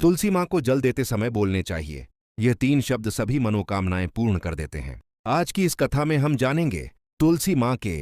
तुलसी माँ को जल देते समय बोलने चाहिए। यह 3 शब्द सभी मनोकामनाएं पूर्ण कर देते हैं। आज की इस कथा में हम जानेंगे तुलसी माँ के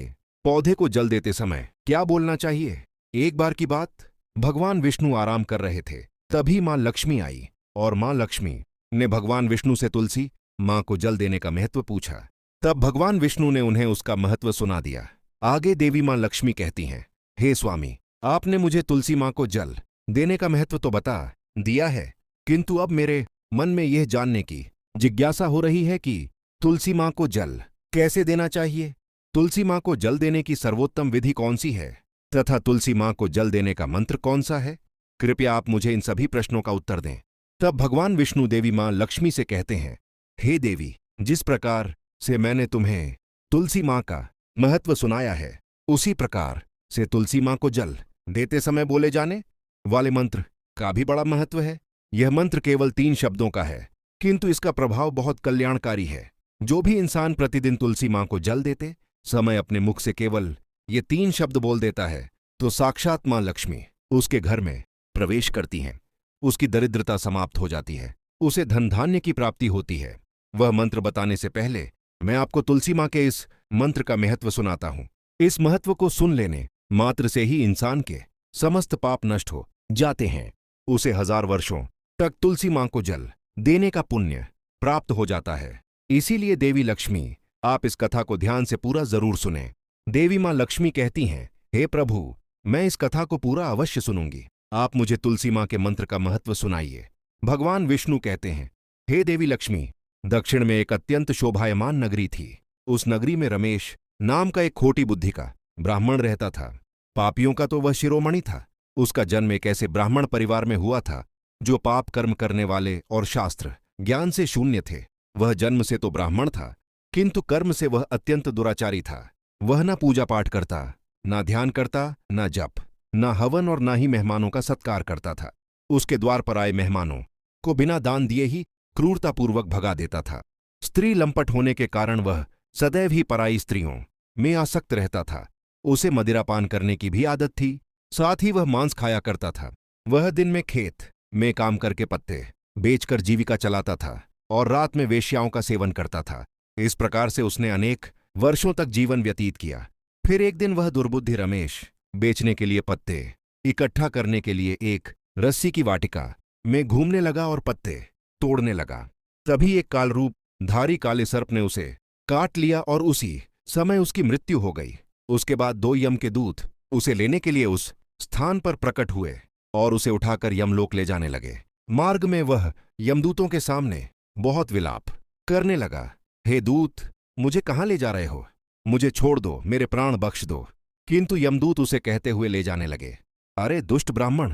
पौधे को जल देते समय क्या बोलना चाहिए। एक बार की बात, भगवान विष्णु आराम कर रहे थे। तभी माँ लक्ष्मी आई और माँ लक्ष्मी ने भगवान विष्णु से तुलसी माँ को जल देने का महत्व पूछा। तब भगवान विष्णु ने उन्हें उसका महत्व सुना दिया। आगे देवी माँ लक्ष्मी कहती हैं, हे स्वामी, आपने मुझे तुलसी माँ को जल देने का महत्व तो बता दिया है, किंतु अब मेरे मन में यह जानने की जिज्ञासा हो रही है कि तुलसी माँ को जल कैसे देना चाहिए। तुलसी माँ को जल देने की सर्वोत्तम विधि कौन सी है तथा तुलसी माँ को जल देने का मंत्र कौन सा है? कृपया आप मुझे इन सभी प्रश्नों का उत्तर दें। तब भगवान विष्णु देवी माँ लक्ष्मी से कहते हैं, हे देवी, जिस प्रकार से मैंने तुम्हें तुलसी माँ का महत्व सुनाया है, उसी प्रकार से तुलसी माँ को जल देते समय बोले जाने वाले मंत्र का भी बड़ा महत्व है। यह मंत्र केवल 3 शब्दों का है, किंतु इसका प्रभाव बहुत कल्याणकारी है। जो भी इंसान प्रतिदिन तुलसी माँ को जल देते समय अपने मुख से केवल ये 3 शब्द बोल देता है, तो साक्षात माँ लक्ष्मी उसके घर में प्रवेश करती हैं। उसकी दरिद्रता समाप्त हो जाती है, उसे धन धान्य की प्राप्ति होती है। वह मंत्र बताने से पहले मैं आपको तुलसी माँ के इस मंत्र का महत्व सुनाता हूँ। इस महत्व को सुन लेने मात्र से ही इंसान के समस्त पाप नष्ट हो जाते हैं। उसे 1000 वर्षों तक तुलसी माँ को जल देने का पुण्य प्राप्त हो जाता है। इसीलिए देवी लक्ष्मी, आप इस कथा को ध्यान से पूरा जरूर सुनें। देवी माँ लक्ष्मी कहती हैं, हे प्रभु, मैं इस कथा को पूरा अवश्य सुनूंगी। आप मुझे तुलसी माँ के मंत्र का महत्व सुनाइए। भगवान विष्णु कहते हैं, हे देवी लक्ष्मी, दक्षिण में एक अत्यंत शोभायमान नगरी थी। उस नगरी में रमेश नाम का एक खोटी बुद्धि का ब्राह्मण रहता था। पापियों का तो वह शिरोमणि था। उसका जन्म एक ऐसे ब्राह्मण परिवार में हुआ था जो पाप कर्म करने वाले और शास्त्र ज्ञान से शून्य थे। वह जन्म से तो ब्राह्मण था, किंतु कर्म से वह अत्यंत दुराचारी था। वह न पूजा पाठ करता, न ध्यान करता, न जप, न हवन और न ही मेहमानों का सत्कार करता था। उसके द्वार पर आए मेहमानों को बिना दान दिए ही क्रूरतापूर्वक भगा देता था। स्त्री लंपट होने के कारण वह सदैव ही पराई स्त्रियों में आसक्त रहता था। उसे मदिरापान करने की भी आदत थी, साथ ही वह मांस खाया करता था। वह दिन में खेत में काम करके पत्ते बेचकर जीविका चलाता था और रात में वेश्याओं का सेवन करता था। इस प्रकार से उसने अनेक वर्षों तक जीवन व्यतीत किया। फिर एक दिन वह दुर्बुद्धि रमेश बेचने के लिए पत्ते इकट्ठा करने के लिए एक रस्सी की वाटिका में घूमने लगा और पत्ते तोड़ने लगा। तभी एक कालरूप धारी काले सर्प ने उसे काट लिया और उसी समय उसकी मृत्यु हो गई। उसके बाद 2 यम के दूत उसे लेने के लिए उस स्थान पर प्रकट हुए और उसे उठाकर यमलोक ले जाने लगे। मार्ग में वह यमदूतों के सामने बहुत विलाप करने लगा, हे दूत, मुझे कहाँ ले जा रहे हो? मुझे छोड़ दो, मेरे प्राण बख्श दो। किंतु यमदूत उसे कहते हुए ले जाने लगे, अरे दुष्ट ब्राह्मण,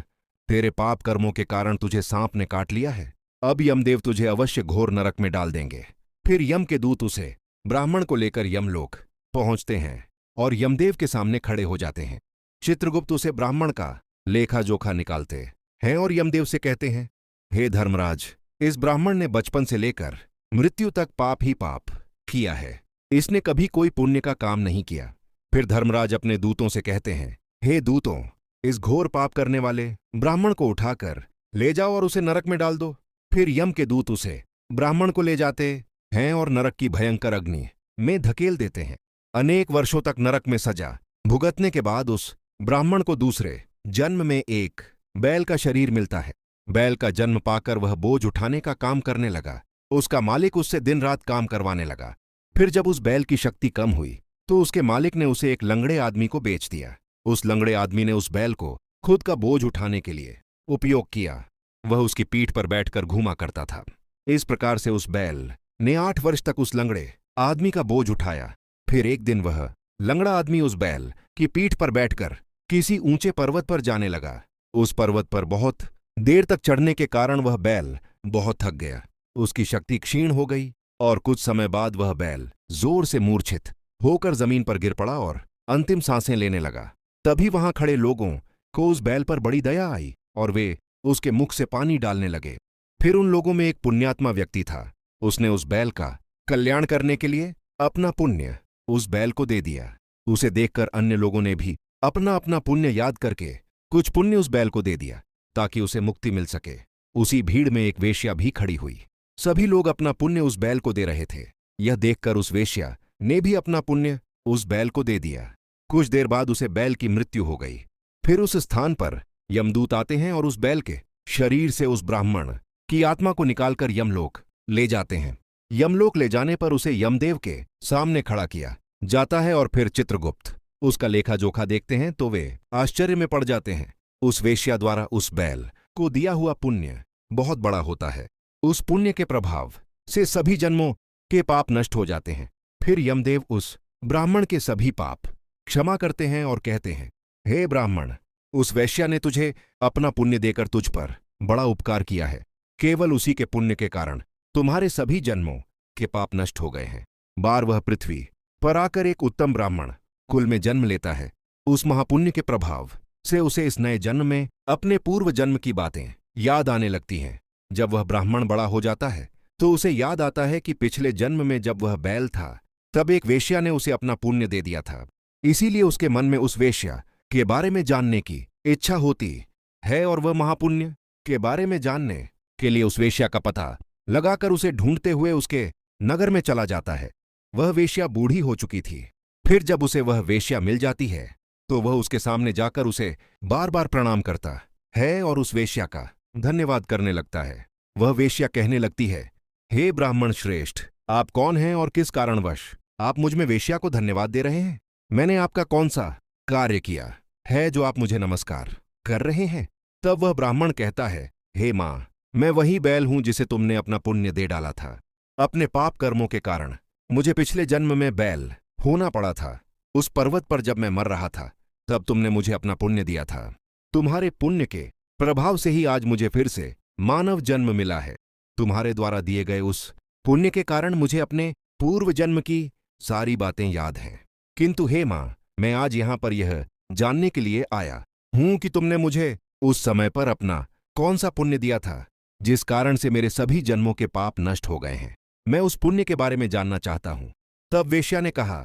तेरे पाप कर्मों के कारण तुझे सांप ने काट लिया है। अब यमदेव तुझे अवश्य घोर नरक में डाल देंगे। फिर यम के दूत उसे ब्राह्मण को लेकर यमलोक पहुंचते हैं और यमदेव के सामने खड़े हो जाते हैं। चित्रगुप्त उसे ब्राह्मण का लेखा जोखा निकालते हैं और यमदेव से कहते हैं, हे धर्मराज, इस ब्राह्मण ने बचपन से लेकर मृत्यु तक पाप ही पाप किया है। इसने कभी कोई पुण्य का काम नहीं किया। फिर धर्मराज अपने दूतों से कहते हैं, हे दूतों, इस घोर पाप करने वाले ब्राह्मण को उठाकर ले जाओ और उसे नरक में डाल दो। फिर यम के दूत उसे ब्राह्मण को ले जाते हैं और नरक की भयंकर अग्नि में धकेल देते हैं। अनेक वर्षों तक नरक में सजा भुगतने के बाद उस ब्राह्मण को दूसरे जन्म में एक बैल का शरीर मिलता है। बैल का जन्म पाकर वह बोझ उठाने का काम करने लगा। उसका मालिक उससे दिन रात काम करवाने लगा। फिर जब उस बैल की शक्ति कम हुई तो उसके मालिक ने उसे एक लंगड़े आदमी को बेच दिया। उस लंगड़े आदमी ने उस बैल को खुद का बोझ उठाने के लिए उपयोग किया। वह उसकी पीठ पर बैठकर घूमा करता था। इस प्रकार से उस बैल ने 8 वर्ष तक उस लंगड़े आदमी का बोझ उठाया। फिर एक दिन वह लंगड़ा आदमी उस बैल की पीठ पर बैठकर किसी ऊंचे पर्वत पर जाने लगा। उस पर्वत पर बहुत देर तक चढ़ने के कारण वह बैल बहुत थक गया। उसकी शक्ति क्षीण हो गई और कुछ समय बाद वह बैल जोर से मूर्छित होकर जमीन पर गिर पड़ा और अंतिम सांसें लेने लगा। तभी वहां खड़े लोगों को उस बैल पर बड़ी दया आई और वे उसके मुख से पानी डालने लगे। फिर उन लोगों में एक पुण्यात्मा व्यक्ति था। उसने उस बैल का कल्याण करने के लिए अपना पुण्य उस बैल को दे दिया। उसे देखकर अन्य लोगों ने भी अपना अपना पुण्य याद करके कुछ पुण्य उस बैल को दे दिया ताकि उसे मुक्ति मिल सके। उसी भीड़ में एक वेश्या भी खड़ी हुई। सभी लोग अपना पुण्य उस बैल को दे रहे थे। यह देखकर उस वेश्या ने भी अपना पुण्य उस बैल को दे दिया। कुछ देर बाद उसे बैल की मृत्यु हो गई। फिर उस स्थान पर यमदूत आते हैं और उस बैल के शरीर से उस ब्राह्मण की आत्मा को निकालकर यमलोक ले जाते हैं। यमलोक ले जाने पर उसे यमदेव के सामने खड़ा किया जाता है और फिर चित्रगुप्त उसका लेखा जोखा देखते हैं तो वे आश्चर्य में पड़ जाते हैं। उस वेश्या द्वारा उस बैल को दिया हुआ पुण्य बहुत बड़ा होता है। उस पुण्य के प्रभाव से सभी जन्मों के पाप नष्ट हो जाते हैं। फिर यमदेव उस ब्राह्मण के सभी पाप क्षमा करते हैं और कहते हैं, हे ब्राह्मण, उस वैश्या ने तुझे अपना पुण्य देकर तुझ पर बड़ा उपकार किया है। केवल उसी के पुण्य के कारण तुम्हारे सभी जन्मों के पाप नष्ट हो गए हैं। बार वह पृथ्वी पर आकर एक उत्तम ब्राह्मण कुल में जन्म लेता है। उस महापुण्य के प्रभाव से उसे इस नए जन्म में अपने पूर्व जन्म की बातें याद आने लगती हैं। जब वह ब्राह्मण बड़ा हो जाता है तो उसे याद आता है कि पिछले जन्म में जब वह बैल था तब एक वेश्या ने उसे अपना पुण्य दे दिया था। इसीलिए उसके मन में उस वेश्या के बारे में जानने की इच्छा होती है और वह महापुण्य के बारे में जानने के लिए उस वेश्या का पता लगाकर उसे ढूंढते हुए उसके नगर में चला जाता है। वह वेश्या बूढ़ी हो चुकी थी। फिर जब उसे वह वेश्या मिल जाती है तो वह उसके सामने जाकर उसे बार बार प्रणाम करता है और उस वेश्या का धन्यवाद करने लगता है। वह वेश्या कहने लगती है, हे ब्राह्मण श्रेष्ठ, आप कौन हैं और किस कारणवश आप मुझ में वेश्या को धन्यवाद दे रहे हैं? मैंने आपका कौन सा कार्य किया है जो आप मुझे नमस्कार कर रहे हैं? तब वह ब्राह्मण कहता है, हे मां, मैं वही बैल हूं जिसे तुमने अपना पुण्य दे डाला था। अपने पाप कर्मों के कारण मुझे पिछले जन्म में बैल होना पड़ा था। उस पर्वत पर जब मैं मर रहा था तब तुमने मुझे अपना पुण्य दिया था। तुम्हारे पुण्य के प्रभाव से ही आज मुझे फिर से मानव जन्म मिला है। तुम्हारे द्वारा दिए गए उस पुण्य के कारण मुझे अपने पूर्व जन्म की सारी बातें याद हैं। किंतु हे मां, मैं आज यहां पर यह जानने के लिए आया हूं कि तुमने मुझे उस समय पर अपना कौन सा पुण्य दिया था जिस कारण से मेरे सभी जन्मों के पाप नष्ट हो गए हैं। मैं उस पुण्य के बारे में जानना चाहता हूं। तब वेश्या ने कहा,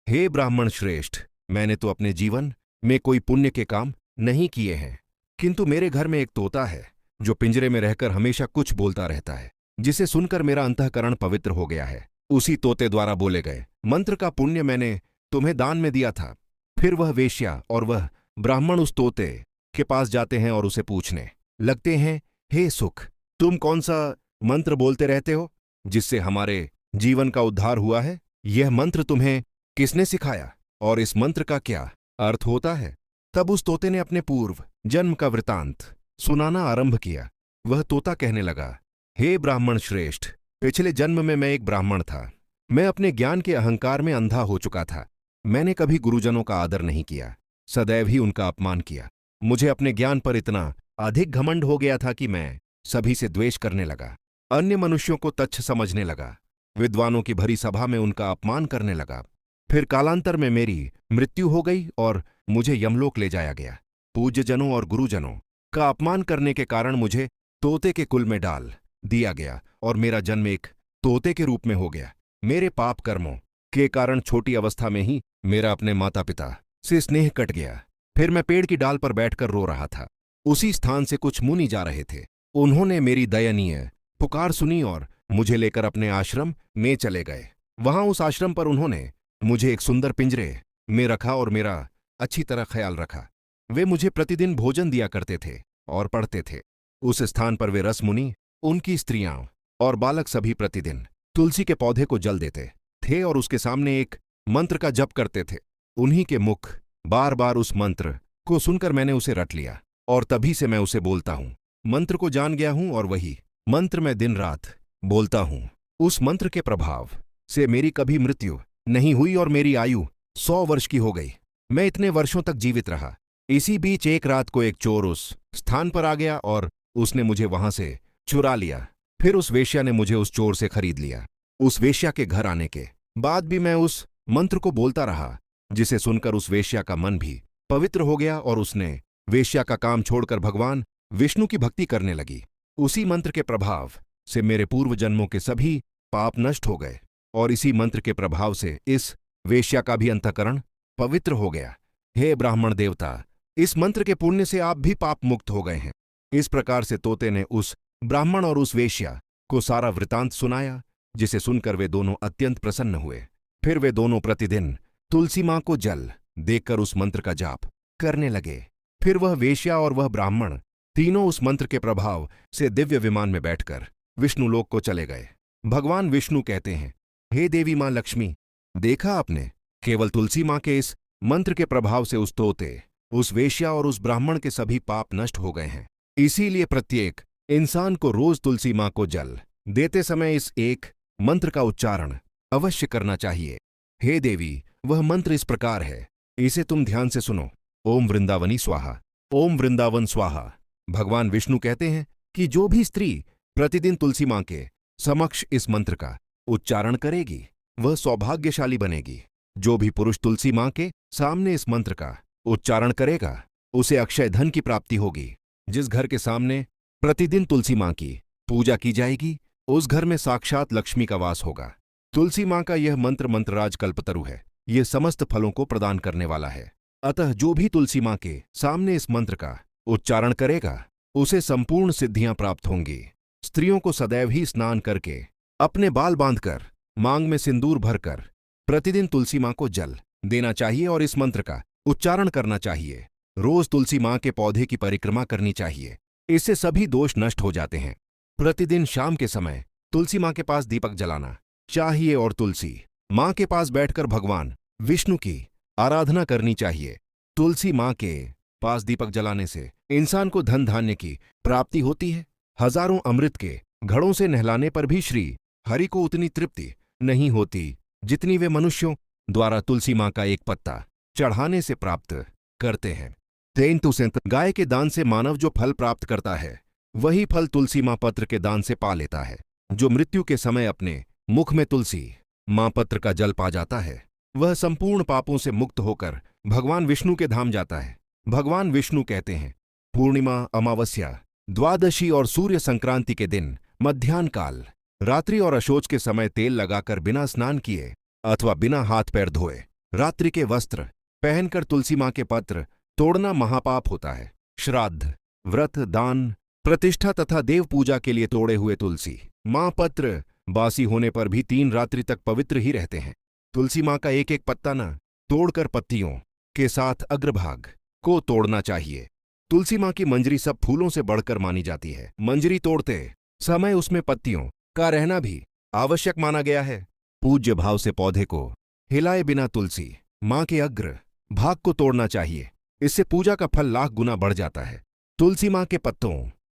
हे ब्राह्मण श्रेष्ठ, मैंने तो अपने जीवन में कोई पुण्य के काम नहीं किए हैं, किंतु मेरे घर में एक तोता है जो पिंजरे में रहकर हमेशा कुछ बोलता रहता है, जिसे सुनकर मेरा अंतःकरण पवित्र हो गया है। उसी तोते द्वारा बोले गए मंत्र का पुण्य मैंने तुम्हें दान में दिया था। फिर वह वेश्या और वह ब्राह्मण उस तोते के पास जाते हैं और उसे पूछने लगते हैं, हे सुख, तुम कौन सा मंत्र बोलते रहते हो जिससे हमारे जीवन का उद्धार हुआ है? यह मंत्र तुम्हें किसने सिखाया और इस मंत्र का क्या अर्थ होता है? तब उस तोते ने अपने पूर्व जन्म का वृतांत सुनाना आरंभ किया। वह तोता कहने लगा, हे ब्राह्मण श्रेष्ठ, पिछले जन्म में मैं एक ब्राह्मण था। मैं अपने ज्ञान के अहंकार में अंधा हो चुका था। मैंने कभी गुरुजनों का आदर नहीं किया, सदैव ही उनका अपमान किया। मुझे अपने ज्ञान पर इतना अधिक घमंड हो गया था कि मैं सभी से द्वेष करने लगा, अन्य मनुष्यों को तुच्छ समझने लगा, विद्वानों की भरी सभा में उनका अपमान करने लगा। फिर कालांतर में मेरी मृत्यु हो गई और मुझे यमलोक ले जाया गया। पूज्यजनों और गुरुजनों का अपमान करने के कारण मुझे तोते के कुल में डाल दिया गया और मेरा जन्म एक तोते के रूप में हो गया। मेरे पाप कर्मों के कारण छोटी अवस्था में ही मेरा अपने माता पिता से स्नेह कट गया। फिर मैं पेड़ की डाल पर बैठकर रो रहा था। उसी स्थान से कुछ मुनि जा रहे थे। उन्होंने मेरी दयनीय पुकार सुनी और मुझे लेकर अपने आश्रम में चले गए। वहां उस आश्रम पर उन्होंने मुझे एक सुंदर पिंजरे में रखा और मेरा अच्छी तरह ख्याल रखा। वे मुझे प्रतिदिन भोजन दिया करते थे और पढ़ते थे। उस स्थान पर वे रस मुनि, उनकी स्त्रियां और बालक सभी प्रतिदिन तुलसी के पौधे को जल देते थे और उसके सामने एक मंत्र का जप करते थे। उन्हीं के मुख बार बार उस मंत्र को सुनकर मैंने उसे रट लिया और तभी से मैं उसे बोलता हूं। मंत्र को जान गया हूं और वही मंत्र मैं दिन रात बोलता हूं। उस मंत्र के प्रभाव से मेरी कभी मृत्यु नहीं हुई और मेरी आयु 100 वर्ष की हो गई। मैं इतने वर्षों तक जीवित रहा। इसी बीच एक रात को एक चोर उस स्थान पर आ गया और उसने मुझे वहां से चुरा लिया। फिर उस वेश्या ने मुझे उस चोर से खरीद लिया। उस वेश्या के घर आने के बाद भी मैं उस मंत्र को बोलता रहा, जिसे सुनकर उस वेश्या का मन भी पवित्र हो गया और उसने वेश्या का काम छोड़कर भगवान विष्णु की भक्ति करने लगी। उसी मंत्र के प्रभाव से मेरे पूर्व जन्मों के सभी पाप नष्ट हो गए और इसी मंत्र के प्रभाव से इस वेश्या का भी अंतःकरण पवित्र हो गया। हे ब्राह्मण देवता, इस मंत्र के पुण्य से आप भी पाप मुक्त हो गए हैं। इस प्रकार से तोते ने उस ब्राह्मण और उस वेश्या को सारा वृतांत सुनाया, जिसे सुनकर वे दोनों अत्यंत प्रसन्न हुए। फिर वे दोनों प्रतिदिन तुलसी मां को जल देकर उस मंत्र का जाप करने लगे। फिर वह वेश्या और वह ब्राह्मण तीनों उस मंत्र के प्रभाव से दिव्य विमान में बैठकर विष्णुलोक को चले गए। भगवान विष्णु कहते हैं, हे देवी मां लक्ष्मी, देखा आपने, केवल तुलसी मां के इस मंत्र के प्रभाव से उस तोते, उस वेश्या और उस ब्राह्मण के सभी पाप नष्ट हो गए हैं। इसीलिए प्रत्येक इंसान को रोज तुलसी मां को जल देते समय इस एक मंत्र का उच्चारण अवश्य करना चाहिए। हे देवी, वह मंत्र इस प्रकार है, इसे तुम ध्यान से सुनो। ओम वृंदावनी स्वाहा, ओम वृंदावन स्वाहा। भगवान विष्णु कहते हैं कि जो भी स्त्री प्रतिदिन तुलसी मां के समक्ष इस मंत्र का उच्चारण करेगी वह सौभाग्यशाली बनेगी। जो भी पुरुष तुलसी मां के सामने इस मंत्र का उच्चारण करेगा उसे अक्षय धन की प्राप्ति होगी। जिस घर के सामने प्रतिदिन तुलसी मां की पूजा की जाएगी उस घर में साक्षात लक्ष्मी का वास होगा। तुलसी मां का यह मंत्र मंत्रराज कल्पतरु है, ये समस्त फलों को प्रदान करने वाला है। अतः जो भी तुलसी मां के सामने इस मंत्र का उच्चारण करेगा उसे संपूर्ण सिद्धियां प्राप्त होंगी। स्त्रियों को सदैव ही स्नान करके अपने बाल बांधकर मांग में सिंदूर भरकर प्रतिदिन तुलसी मां को जल देना चाहिए और इस मंत्र का उच्चारण करना चाहिए। रोज तुलसी मां के पौधे की परिक्रमा करनी चाहिए, इससे सभी दोष नष्ट हो जाते हैं। प्रतिदिन शाम के समय तुलसी मां के पास दीपक जलाना चाहिए और तुलसी मां के पास बैठकर भगवान विष्णु की आराधना करनी चाहिए। तुलसी मां के पास दीपक जलाने से इंसान को धन धान्य की प्राप्ति होती है। हजारों अमृत के घड़ों से नहलाने पर भी श्री हरि को उतनी तृप्ति नहीं होती जितनी वे मनुष्यों द्वारा तुलसी मां का एक पत्ता चढ़ाने से प्राप्त करते हैं। तेंतुसेंत गाय के दान से मानव जो फल प्राप्त करता है वही फल तुलसी मां पत्र के दान से पा लेता है। जो मृत्यु के समय अपने मुख में तुलसी मां पत्र का जल पा जाता है वह संपूर्ण पापों से मुक्त होकर भगवान विष्णु के धाम जाता है। भगवान विष्णु कहते हैं, पूर्णिमा, अमावस्या, द्वादशी और सूर्य संक्रांति के दिन मध्याह्न काल, रात्रि और अशोच के समय तेल लगाकर बिना स्नान किए अथवा बिना हाथ पैर धोए रात्रि के वस्त्र पहनकर तुलसी मां के पत्र तोड़ना महापाप होता है। श्राद्ध, व्रत, दान, प्रतिष्ठा तथा देव पूजा के लिए तोड़े हुए तुलसी मां पत्र बासी होने पर भी 3 रात्रि तक पवित्र ही रहते हैं। तुलसी मां का एक एक पत्ता न तोड़कर पत्तियों के साथ अग्रभाग को तोड़ना चाहिए। तुलसी मां की मंजरी सब फूलों से बढ़कर मानी जाती है। मंजरी तोड़ते समय उसमें पत्तियों का रहना भी आवश्यक माना गया है। पूज्य भाव से पौधे को हिलाए बिना तुलसी मां के अग्र भाग को तोड़ना चाहिए, इससे पूजा का फल लाख गुना बढ़ जाता है। तुलसी मां के पत्तों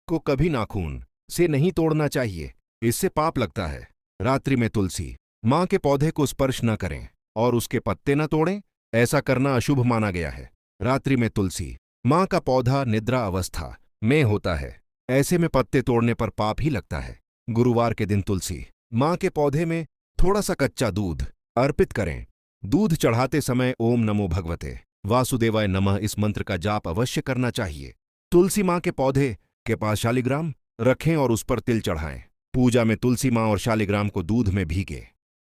को कभी नाखून से नहीं तोड़ना चाहिए, इससे पाप लगता है। रात्रि में तुलसी मां के पौधे को स्पर्श न करें और उसके पत्ते न तोड़ें, ऐसा करना अशुभ माना गया है। रात्रि में तुलसी मां का पौधा निद्रा अवस्था में होता है, ऐसे में पत्ते तोड़ने पर पाप ही लगता है। गुरुवार के दिन तुलसी मां के पौधे में थोड़ा सा कच्चा दूध अर्पित करें। दूध चढ़ाते समय ओम नमो भगवते वासुदेवाय नमः इस मंत्र का जाप अवश्य करना चाहिए। तुलसी मां के पौधे के पास शालिग्राम रखें और उस पर तिल चढ़ाएं। पूजा में तुलसी मां और शालिग्राम को दूध में भीगे